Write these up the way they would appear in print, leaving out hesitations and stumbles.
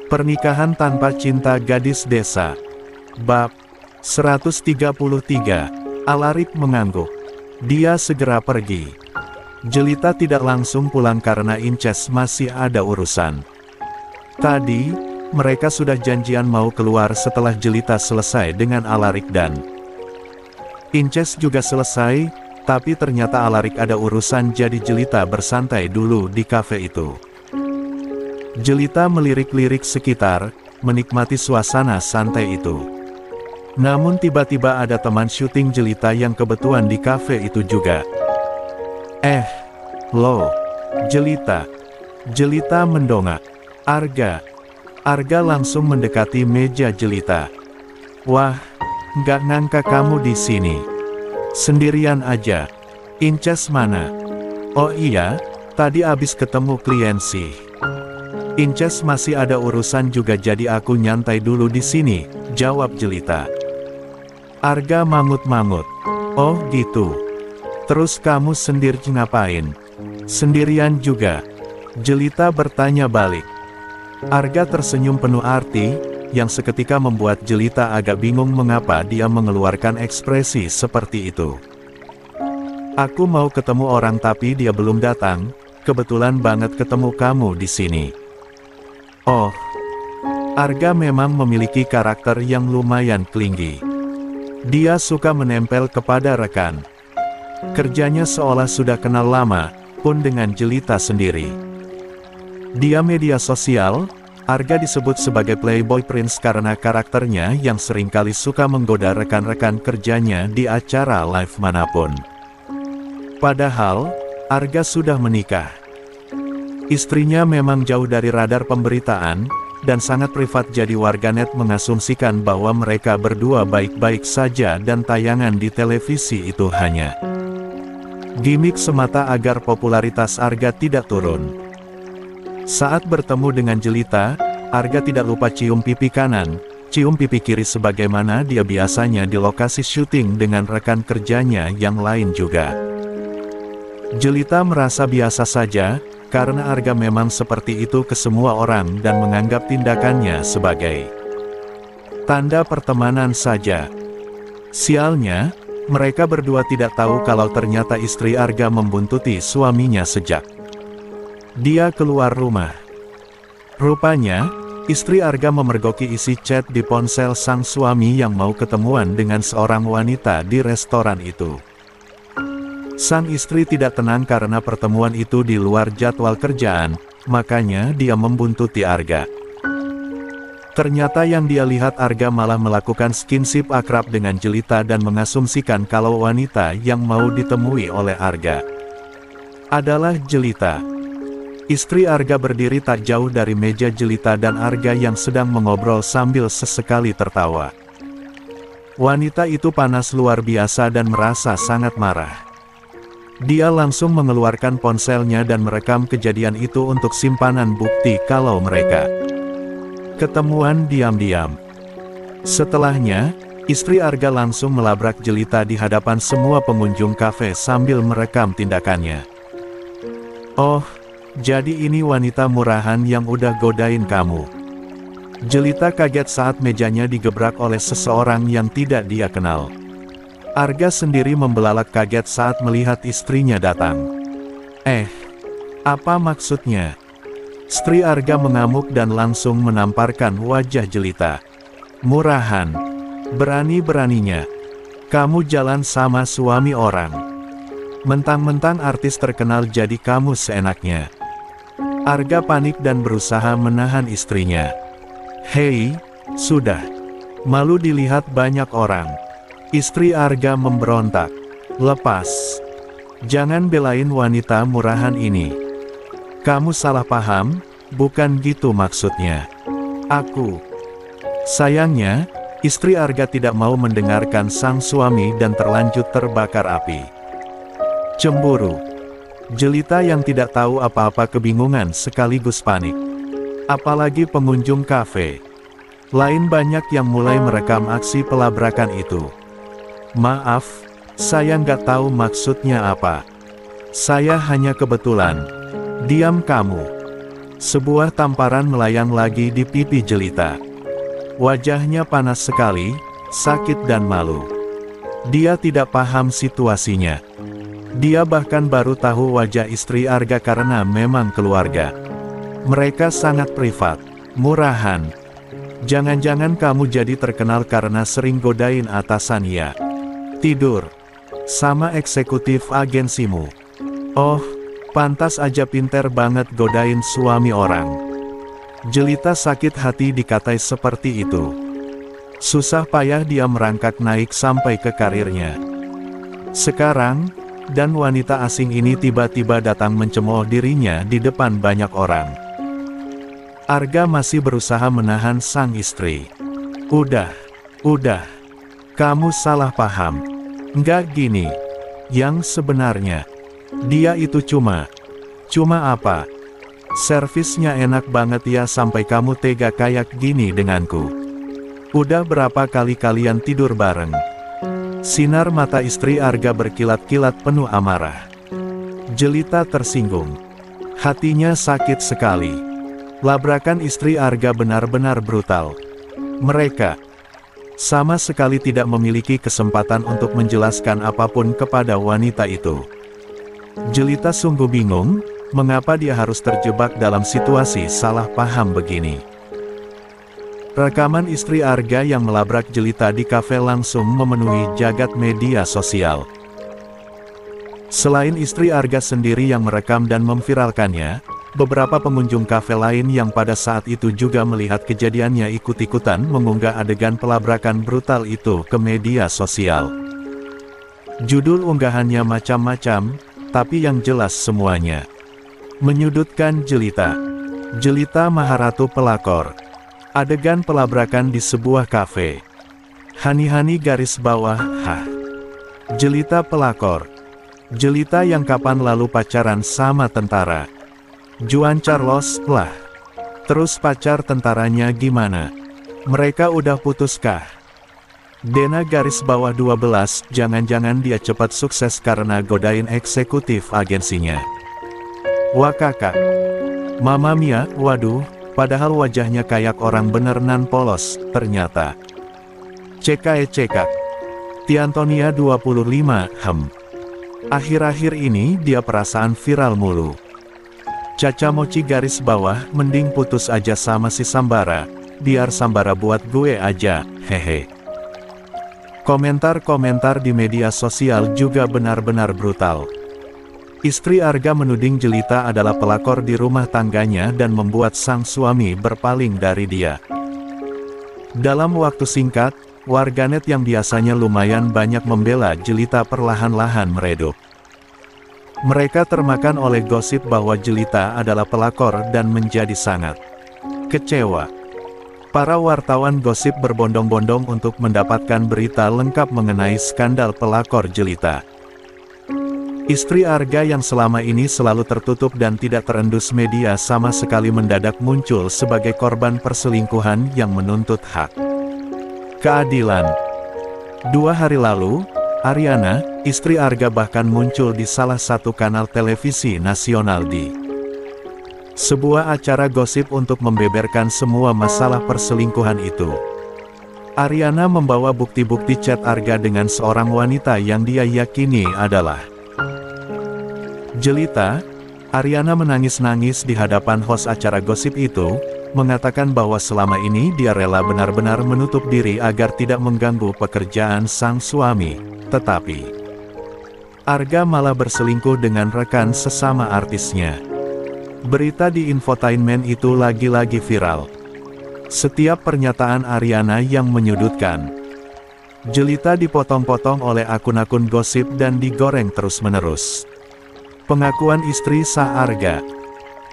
Pernikahan tanpa cinta gadis desa. Bab 133. Alarik mengangguk. Dia segera pergi. Jelita tidak langsung pulang karena Inces masih ada urusan. Tadi, mereka sudah janjian mau keluar setelah Jelita selesai dengan Alarik dan Inces juga selesai, tapi ternyata Alarik ada urusan jadi Jelita bersantai dulu di kafe itu. Jelita melirik-lirik sekitar, menikmati suasana santai itu. Namun tiba-tiba ada teman syuting Jelita yang kebetulan di kafe itu juga. Loh, Jelita. Jelita mendongak. Arga langsung mendekati meja Jelita. Wah, nggak nyangka kamu di sini. Sendirian aja. Inces mana? Oh iya, tadi abis ketemu klien sih. Inces masih ada urusan juga jadi aku nyantai dulu di sini, jawab Jelita. Arga mangut-mangut. Oh gitu. Terus kamu sendiri ngapain? Sendirian juga. Jelita bertanya balik. Arga tersenyum penuh arti, yang seketika membuat Jelita agak bingung mengapa dia mengeluarkan ekspresi seperti itu. Aku mau ketemu orang tapi dia belum datang, kebetulan banget ketemu kamu di sini. Oh, Arga memang memiliki karakter yang lumayan clingy. Dia suka menempel kepada rekan kerjanya seolah sudah kenal lama, pun dengan Jelita sendiri. Dia media sosial, Arga disebut sebagai Playboy Prince karena karakternya yang seringkali suka menggoda rekan-rekan kerjanya di acara live manapun. Padahal, Arga sudah menikah. Istrinya memang jauh dari radar pemberitaan, dan sangat privat jadi warganet mengasumsikan bahwa mereka berdua baik-baik saja dan tayangan di televisi itu hanya gimik semata agar popularitas Arga tidak turun. Saat bertemu dengan Jelita, Arga tidak lupa cium pipi kanan, cium pipi kiri sebagaimana dia biasanya di lokasi syuting dengan rekan kerjanya yang lain juga. Jelita merasa biasa saja, karena Arga memang seperti itu ke semua orang dan menganggap tindakannya sebagai tanda pertemanan saja. Sialnya, mereka berdua tidak tahu kalau ternyata istri Arga membuntuti suaminya sejak dia keluar rumah. Rupanya, istri Arga memergoki isi chat di ponsel sang suami yang mau ketemuan dengan seorang wanita di restoran itu. Sang istri tidak tenang karena pertemuan itu di luar jadwal kerjaan, makanya dia membuntuti Arga. Ternyata yang dia lihat Arga malah melakukan skinship akrab dengan Jelita dan mengasumsikan kalau wanita yang mau ditemui oleh Arga adalah Jelita. Istri Arga berdiri tak jauh dari meja Jelita dan Arga yang sedang mengobrol sambil sesekali tertawa. Wanita itu panas luar biasa dan merasa sangat marah. Dia langsung mengeluarkan ponselnya dan merekam kejadian itu untuk simpanan bukti kalau mereka ketemuan diam-diam. Setelahnya, istri Arga langsung melabrak Jelita di hadapan semua pengunjung kafe sambil merekam tindakannya. Oh, jadi ini wanita murahan yang udah godain kamu. Jelita kaget saat mejanya digebrak oleh seseorang yang tidak dia kenal. Arga sendiri membelalak kaget saat melihat istrinya datang. Apa maksudnya? Istri Arga mengamuk dan langsung menamparkan wajah Jelita. Murahan. Berani-beraninya kamu jalan sama suami orang. Mentang-mentang artis terkenal jadi kamu seenaknya. Arga panik dan berusaha menahan istrinya. Hei, sudah. Malu dilihat banyak orang. Istri Arga memberontak. Lepas. Jangan belain wanita murahan ini. Kamu salah paham, bukan gitu maksudnya. Sayangnya, istri Arga tidak mau mendengarkan sang suami dan terlanjut terbakar api. Cemburu. Jelita yang tidak tahu apa-apa kebingungan sekaligus panik. Apalagi pengunjung kafe lain banyak yang mulai merekam aksi pelabrakan itu. Maaf, saya nggak tahu maksudnya apa. Saya hanya kebetulan. Diam kamu. Sebuah tamparan melayang lagi di pipi Jelita. Wajahnya panas sekali, sakit dan malu. Dia tidak paham situasinya. Dia bahkan baru tahu wajah istri Arga karena memang keluarga. Mereka sangat privat, murahan. Jangan-jangan kamu jadi terkenal karena sering godain atasan ya? Tidur sama eksekutif agensimu. Oh, pantas aja pinter banget godain suami orang. Jelita sakit hati dikatai seperti itu. Susah payah dia merangkak naik sampai ke karirnya. Sekarang, dan wanita asing ini tiba-tiba datang mencemooh dirinya di depan banyak orang. Arga masih berusaha menahan sang istri. Udah, kamu salah paham. Nggak gini. Yang sebenarnya, dia itu cuma apa? Servisnya enak banget ya sampai kamu tega kayak gini denganku. Udah berapa kali kalian tidur bareng? Sinar mata istri Arga berkilat-kilat penuh amarah. Jelita tersinggung. Hatinya sakit sekali. Labrakan istri Arga benar-benar brutal. Mereka sama sekali tidak memiliki kesempatan untuk menjelaskan apapun kepada wanita itu. Jelita sungguh bingung, mengapa dia harus terjebak dalam situasi salah paham begini. Rekaman istri Arga yang melabrak Jelita di kafe langsung memenuhi jagat media sosial. Selain istri Arga sendiri yang merekam dan memviralkannya, beberapa pengunjung kafe lain yang pada saat itu juga melihat kejadiannya ikut-ikutan mengunggah adegan pelabrakan brutal itu ke media sosial. Judul unggahannya macam-macam, tapi yang jelas semuanya menyudutkan Jelita. Jelita Maharatu pelakor. Adegan pelabrakan di sebuah kafe. Hani-hani garis bawah, hah. Jelita pelakor. Jelita yang kapan lalu pacaran sama tentara. Juan Carlos, lah. Terus pacar tentaranya gimana? Mereka udah putuskah? Dena garis bawah 12, jangan-jangan dia cepat sukses karena godain eksekutif agensinya. Wah kakak. Mama Mia, waduh. Padahal wajahnya kayak orang beneran polos, ternyata. Cekak. Tiantonia 25, Akhir-akhir ini dia perasaan viral mulu. Caca mochi garis bawah, mending putus aja sama si Sambara, biar Sambara buat gue aja, hehe. Komentar-komentar di media sosial juga benar-benar brutal. Istri Arga menuding Jelita adalah pelakor di rumah tangganya dan membuat sang suami berpaling dari dia. Dalam waktu singkat, warganet yang biasanya lumayan banyak membela Jelita perlahan-lahan meredup. Mereka termakan oleh gosip bahwa Jelita adalah pelakor dan menjadi sangat kecewa. Para wartawan gosip berbondong-bondong untuk mendapatkan berita lengkap mengenai skandal pelakor Jelita. Istri Arga yang selama ini selalu tertutup dan tidak terendus media sama sekali mendadak muncul sebagai korban perselingkuhan yang menuntut hak keadilan. 2 hari lalu, Ariana, istri Arga bahkan muncul di salah satu kanal televisi nasional di sebuah acara gosip untuk membeberkan semua masalah perselingkuhan itu. Ariana membawa bukti-bukti chat Arga dengan seorang wanita yang dia yakini adalah Jelita. Ariana menangis-nangis di hadapan host acara gosip itu, mengatakan bahwa selama ini dia rela benar-benar menutup diri agar tidak mengganggu pekerjaan sang suami. Tetapi Arga malah berselingkuh dengan rekan sesama artisnya. Berita di infotainment itu lagi-lagi viral. Setiap pernyataan Ariana yang menyudutkan Jelita dipotong-potong oleh akun-akun gosip dan digoreng terus-menerus. Pengakuan istri sah Arga.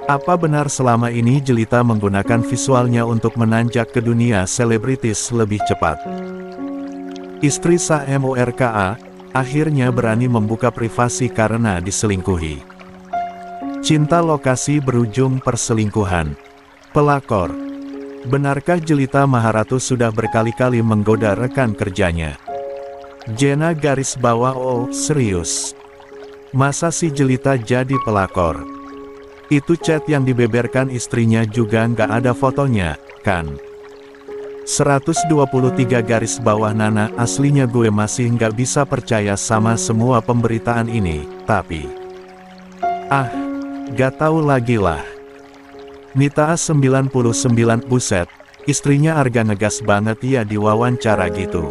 Apa benar selama ini Jelita menggunakan visualnya untuk menanjak ke dunia selebritis lebih cepat? Istri sah MURKA, akhirnya berani membuka privasi karena diselingkuhi. Cinta lokasi berujung perselingkuhan. Pelakor. Benarkah Jelita Maharatu sudah berkali-kali menggoda rekan kerjanya? Jena garis bawah, oh serius? Masa si Jelita jadi pelakor? Itu chat yang dibeberkan istrinya juga nggak ada fotonya, kan? 123 garis bawah Nana, aslinya gue masih nggak bisa percaya sama semua pemberitaan ini, tapi... gak tahu lagi lah. Nita 99, buset, istrinya Arga ngegas banget ya diwawancara gitu.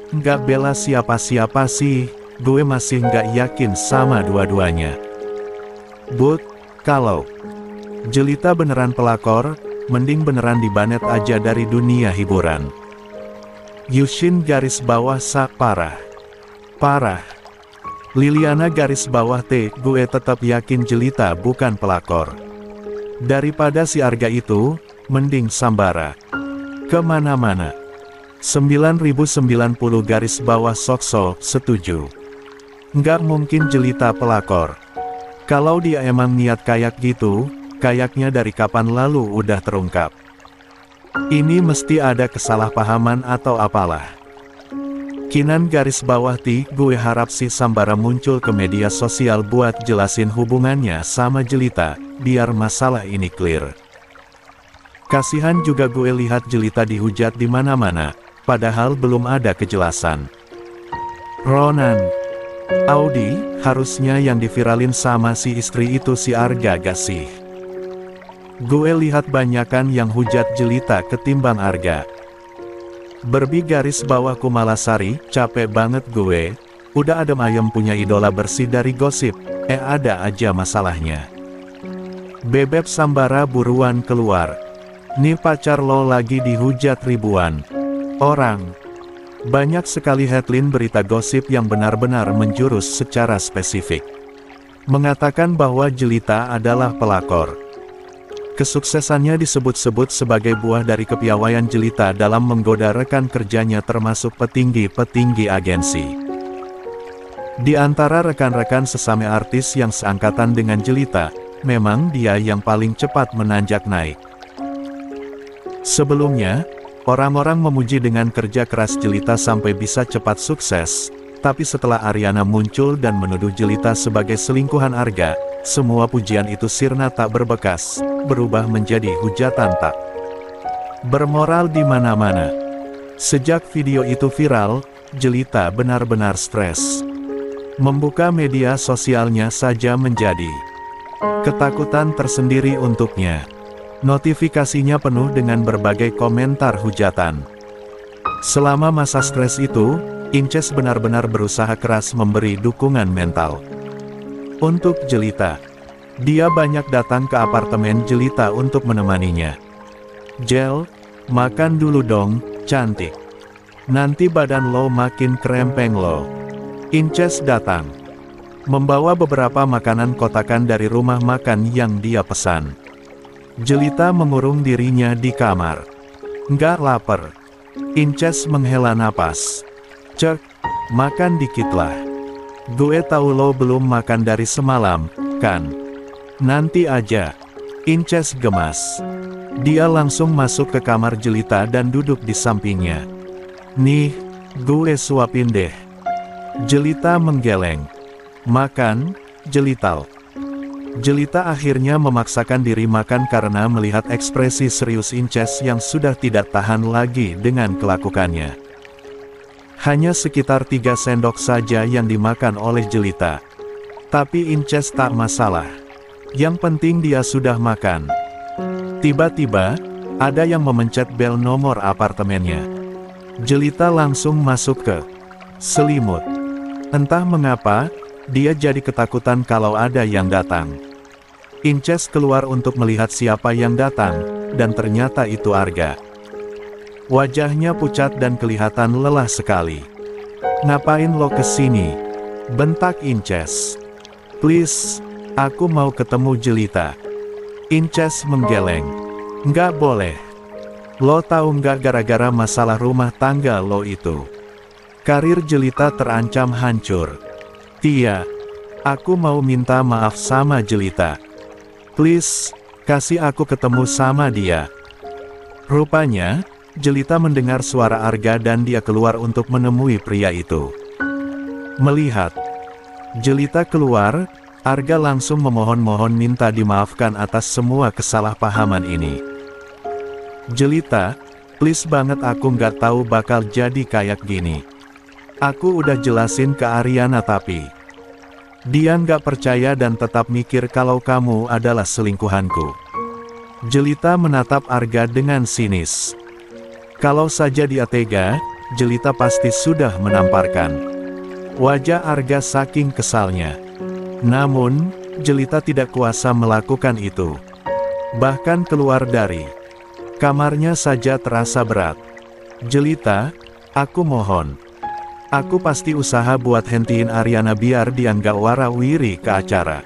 Nggak bela siapa-siapa sih, gue masih nggak yakin sama dua-duanya. But, kalau Jelita beneran pelakor, mending beneran dibanet aja dari dunia hiburan. Yushin garis bawah parah. Liliana garis bawah gue tetap yakin Jelita bukan pelakor. Daripada si Arga itu, mending Sambara. Kemana-mana. 9090 garis bawah Sokso, setuju. Nggak mungkin Jelita pelakor. Kalau dia emang niat kayak gitu, kayaknya dari kapan lalu udah terungkap. Ini mesti ada kesalahpahaman atau apalah. Kinan garis bawah gue harap si Sambara muncul ke media sosial buat jelasin hubungannya sama Jelita, biar masalah ini clear. Kasihan juga gue lihat Jelita dihujat di mana-mana, padahal belum ada kejelasan. Ronan, Audi, harusnya yang diviralin sama si istri itu si Arga gak sih? Gue lihat banyakan yang hujat Jelita ketimbang Arga. Berbi garis bawah Kumalasari, capek banget gue, udah adem ayem punya idola bersih dari gosip, ada aja masalahnya. Bebek Sambara buruan keluar. Nih pacar lo lagi dihujat ribuan orang. Banyak sekali headline berita gosip yang benar-benar menjurus secara spesifik. Mengatakan bahwa Jelita adalah pelakor. Kesuksesannya disebut-sebut sebagai buah dari kepiawaian Jelita dalam menggoda rekan kerjanya termasuk petinggi-petinggi agensi. Di antara rekan-rekan sesama artis yang seangkatan dengan Jelita, memang dia yang paling cepat menanjak naik. Sebelumnya, orang-orang memuji dengan kerja keras Jelita sampai bisa cepat sukses, tapi setelah Ariana muncul dan menuduh Jelita sebagai selingkuhan Arga, semua pujian itu sirna tak berbekas, berubah menjadi hujatan tak bermoral di mana-mana. Sejak video itu viral, Jelita benar-benar stres. Membuka media sosialnya saja menjadi ketakutan tersendiri untuknya. Notifikasinya penuh dengan berbagai komentar hujatan. Selama masa stres itu, Inces benar-benar berusaha keras memberi dukungan mental untuk Jelita. Dia banyak datang ke apartemen Jelita untuk menemaninya. Jel, makan dulu dong, cantik. Nanti badan lo makin krempeng lo. Inces datang, membawa beberapa makanan kotakan dari rumah makan yang dia pesan. Jelita mengurung dirinya di kamar. Nggak lapar. Inces menghela napas. Cek, makan dikit lah. Gue tahu lo belum makan dari semalam, kan? Nanti aja. Inces gemas. Dia langsung masuk ke kamar Jelita dan duduk di sampingnya. Nih, gue suapin deh. Jelita menggeleng. Makan, Jelital. Jelita akhirnya memaksakan diri makan karena melihat ekspresi serius Inces yang sudah tidak tahan lagi dengan kelakuannya. Hanya sekitar 3 sendok saja yang dimakan oleh Jelita. Tapi Inces tak masalah. Yang penting dia sudah makan. Tiba-tiba, ada yang memencet bel nomor apartemennya. Jelita langsung masuk ke selimut. Entah mengapa, dia jadi ketakutan kalau ada yang datang. Inces keluar untuk melihat siapa yang datang, dan ternyata itu Arga. Wajahnya pucat dan kelihatan lelah sekali. Ngapain lo kesini? Bentak Inces. Please, aku mau ketemu Jelita. Inces menggeleng. Nggak boleh. Lo tahu nggak gara-gara masalah rumah tangga lo itu, karir Jelita terancam hancur. Tia, aku mau minta maaf sama Jelita. Please, kasih aku ketemu sama dia. Rupanya, Jelita mendengar suara Arga dan dia keluar untuk menemui pria itu. Melihat Jelita keluar, Arga langsung memohon-mohon minta dimaafkan atas semua kesalahpahaman ini. Jelita, please banget, aku nggak tahu bakal jadi kayak gini. Aku udah jelasin ke Ariana tapi dia nggak percaya dan tetap mikir kalau kamu adalah selingkuhanku. Jelita menatap Arga dengan sinis. Kalau saja dia tega, Jelita pasti sudah menamparkan wajah Arga saking kesalnya. Namun, Jelita tidak kuasa melakukan itu. Bahkan keluar dari kamarnya saja terasa berat. Jelita, aku mohon. Aku pasti usaha buat hentiin Ariana biar dia nggak warawiri ke acara.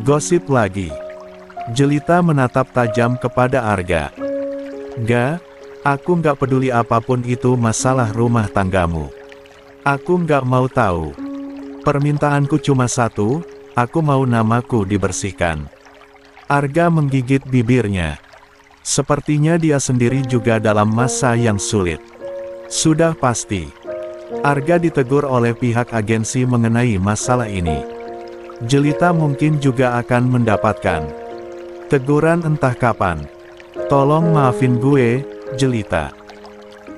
Gosip lagi. Jelita menatap tajam kepada Arga. Gak, aku nggak peduli apapun itu masalah rumah tanggamu. Aku nggak mau tahu. Permintaanku cuma satu, aku mau namaku dibersihkan. Arga menggigit bibirnya. Sepertinya dia sendiri juga dalam masa yang sulit. Sudah pasti. Arga ditegur oleh pihak agensi mengenai masalah ini. Jelita mungkin juga akan mendapatkan teguran entah kapan. Tolong maafin gue, Jelita.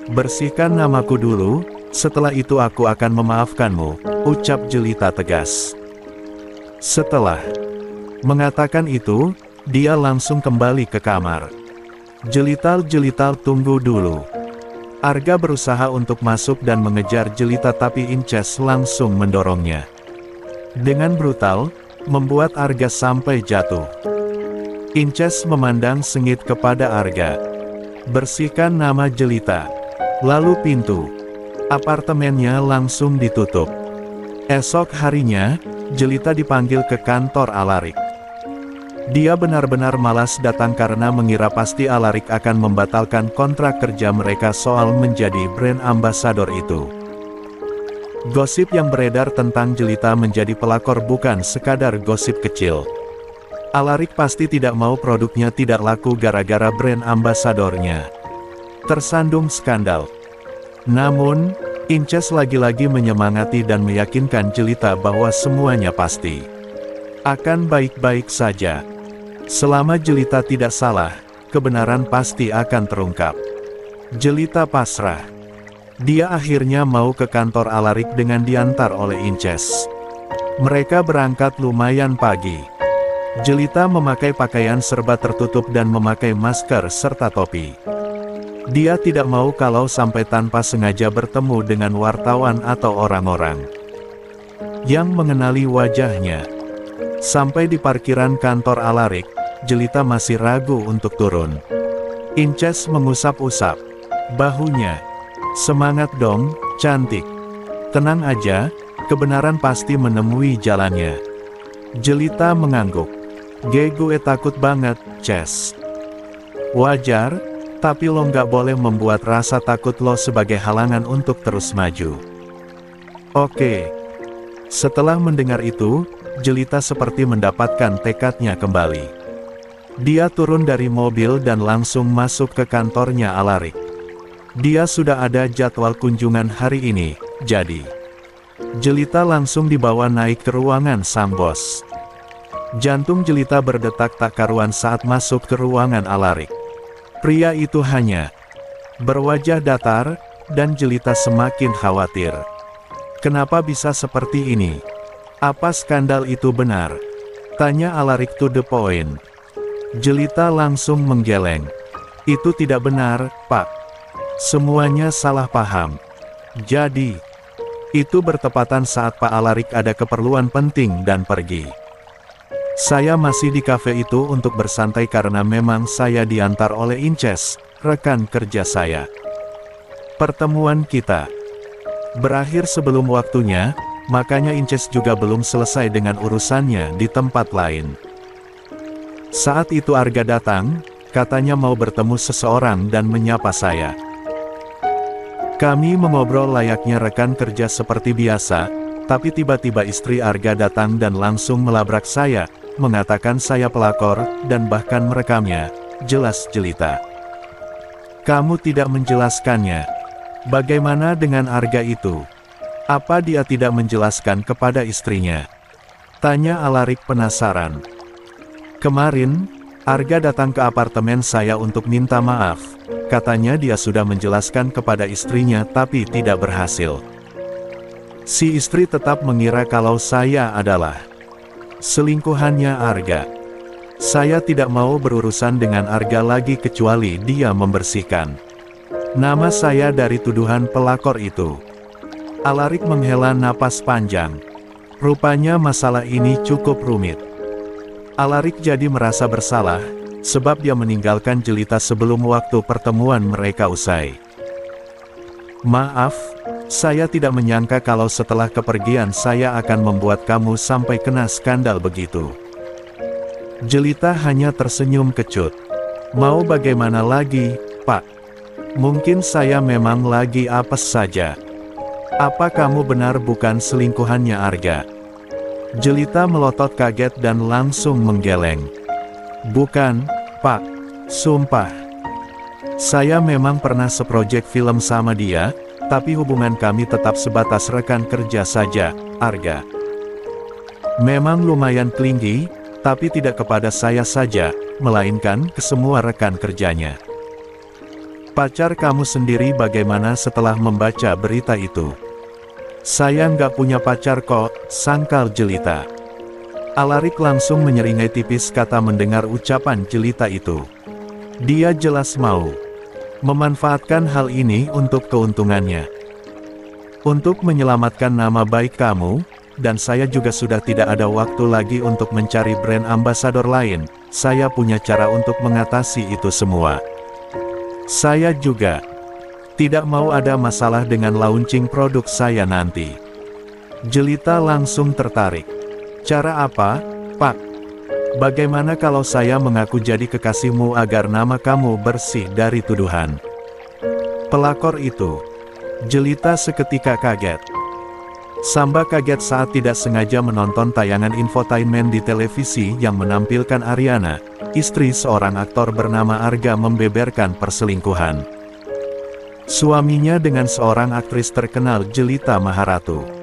Bersihkan namaku dulu, setelah itu aku akan memaafkanmu, ucap Jelita tegas. Setelah mengatakan itu, dia langsung kembali ke kamar. Jelita, tunggu dulu. Arga berusaha untuk masuk dan mengejar Jelita tapi Inces langsung mendorongnya. Dengan brutal, membuat Arga sampai jatuh. Inces memandang sengit kepada Arga. Bersihkan nama Jelita. Lalu pintu apartemennya langsung ditutup. Esok harinya, Jelita dipanggil ke kantor Alarik. Dia benar-benar malas datang karena mengira pasti Alarik akan membatalkan kontrak kerja mereka soal menjadi brand ambassador itu. Gosip yang beredar tentang Jelita menjadi pelakor bukan sekadar gosip kecil. Alarik pasti tidak mau produknya tidak laku gara-gara brand ambasadornya tersandung skandal. Namun, Inces lagi-lagi menyemangati dan meyakinkan Jelita bahwa semuanya pasti akan baik-baik saja. Selama Jelita tidak salah, kebenaran pasti akan terungkap. Jelita pasrah. Dia akhirnya mau ke kantor Alarik dengan diantar oleh Inces. Mereka berangkat lumayan pagi. Jelita memakai pakaian serba tertutup dan memakai masker serta topi. Dia tidak mau kalau sampai tanpa sengaja bertemu dengan wartawan atau orang-orang yang mengenali wajahnya. Sampai di parkiran kantor Alarik, Jelita masih ragu untuk turun. Inces mengusap-usap bahunya. Semangat dong, cantik. Tenang aja, kebenaran pasti menemui jalannya. Jelita mengangguk. Gue takut banget, Ces. Wajar, tapi lo nggak boleh membuat rasa takut lo sebagai halangan untuk terus maju. Oke. Setelah mendengar itu, Jelita seperti mendapatkan tekadnya kembali. Dia turun dari mobil dan langsung masuk ke kantornya Alarik. Dia sudah ada jadwal kunjungan hari ini, jadi Jelita langsung dibawa naik ke ruangan sang bos. Jantung Jelita berdetak tak karuan saat masuk ke ruangan Alarik. Pria itu hanya berwajah datar, dan Jelita semakin khawatir. Kenapa bisa seperti ini? Apa skandal itu benar? Tanya Alarik to the point. Jelita langsung menggeleng. Itu tidak benar, Pak. Semuanya salah paham. Jadi, itu bertepatan saat Pak Alarik ada keperluan penting dan pergi. Saya masih di kafe itu untuk bersantai karena memang saya diantar oleh Inces, rekan kerja saya. Pertemuan kita berakhir sebelum waktunya, makanya Inces juga belum selesai dengan urusannya di tempat lain. Saat itu Arga datang, katanya mau bertemu seseorang dan menyapa saya. Kami mengobrol layaknya rekan kerja seperti biasa, tapi tiba-tiba istri Arga datang dan langsung melabrak saya, mengatakan saya pelakor, dan bahkan merekamnya. Jelas Jelita. Kamu tidak menjelaskannya. Bagaimana dengan Arga itu? Apa dia tidak menjelaskan kepada istrinya? Tanya Alarik penasaran. Kemarin, Arga datang ke apartemen saya untuk minta maaf. Katanya dia sudah menjelaskan kepada istrinya tapi tidak berhasil. Si istri tetap mengira kalau saya adalah selingkuhannya Arga. Saya tidak mau berurusan dengan Arga lagi kecuali dia membersihkan nama saya dari tuduhan pelakor itu. Alarik menghela napas panjang. Rupanya masalah ini cukup rumit. Alarik jadi merasa bersalah, sebab dia meninggalkan Jelita sebelum waktu pertemuan mereka usai. Maaf, saya tidak menyangka kalau setelah kepergian saya akan membuat kamu sampai kena skandal begitu. Jelita hanya tersenyum kecut. Mau bagaimana lagi, Pak? Mungkin saya memang lagi apes saja. Apa kamu benar bukan selingkuhannya Arga? Jelita melotot kaget dan langsung menggeleng. Bukan, Pak. Sumpah. Saya memang pernah seproyek film sama dia, tapi hubungan kami tetap sebatas rekan kerja saja, Arga. Memang lumayan klingi, tapi tidak kepada saya saja, melainkan ke semua rekan kerjanya. Pacar kamu sendiri bagaimana setelah membaca berita itu? Saya nggak punya pacar kok, sangkal Jelita. Alarik langsung menyeringai tipis kata mendengar ucapan Jelita itu. Dia jelas mau memanfaatkan hal ini untuk keuntungannya. Untuk menyelamatkan nama baik kamu, dan saya juga sudah tidak ada waktu lagi untuk mencari brand ambasador lain, saya punya cara untuk mengatasi itu semua. Saya juga tidak mau ada masalah dengan launching produk saya nanti. Jelita langsung tertarik. Cara apa, Pak? Bagaimana kalau saya mengaku jadi kekasihmu agar nama kamu bersih dari tuduhan pelakor itu? Jelita seketika kaget. Samba kaget saat tidak sengaja menonton tayangan infotainment di televisi yang menampilkan Ariana, istri seorang aktor bernama Arga, membeberkan perselingkuhan suaminya dengan seorang aktris terkenal, Jelita Maharatu.